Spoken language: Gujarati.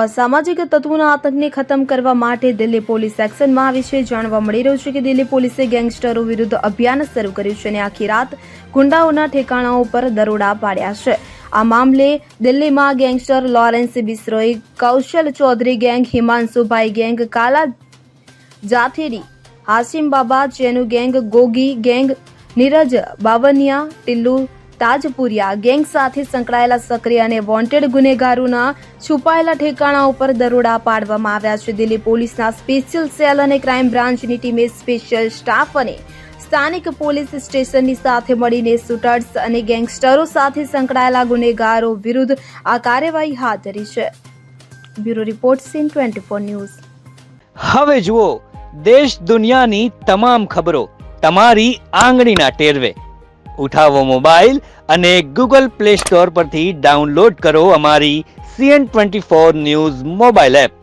અસામાજિક તત્વોના આતંકને ખતમ કરવા માટે દિલ્હી પોલીસ એક્શનમાં આવી છે। જાણવા મળી રહ્યું છે કે દિલ્હી પોલીસે ગેંગસ્ટરો વિરુદ્ધ અભિયાન શરૂ કર્યું છે અને આખી રાત ગુંડાઓના ઠેકાણાઓ પર દરોડા પાડ્યા છે। આ મામલે દિલ્હીમાં ગેંગસ્ટર લોરેન્સ બિશ્નોઈ, કૌશલ ચૌધરી ગેંગ, હિમાંશુભાઈ ગેંગ, કાલા જાથેરી, હાશિમ બાબા, ચેનુ gang, Gogi gang, Neeraj બાવનિયા, ટિલ્લુ તાજપુરિયા gang સાથે સંકળાયેલા સક્રિય અને વોન્ટેડ ગુનેગારોના છુપાયેલા ઠેકાણાઓ પર દરોડા પાડવામાં આવ્યા છે। દિલ્હી પોલીસના સ્પેશિયલ સેલ અને ક્રાઇમ બ્રાન્ચની ટીમે સ્પેશિયલ સ્ટાફ અને સ્થાનિક પોલીસ સ્ટેશનની સાથે મળીને શૂટર્સ અને ગેંગસ્ટરો સાથે સંકળાયેલા ગુનેગારો વિરુદ્ધ આ કાર્યવાહી હાથ ધરી છે। Bureau report scene 24 news. હવે જુઓ દેશ દુનિયાની તમામ ખબરો તમારી આંગળીના ટેરવે। ઉઠાવો મોબાઈલ અને ગૂગલ પ્લે સ્ટોર પરથી ડાઉનલોડ કરો અમારી CN24 ન્યૂઝ મોબાઈલ એપ।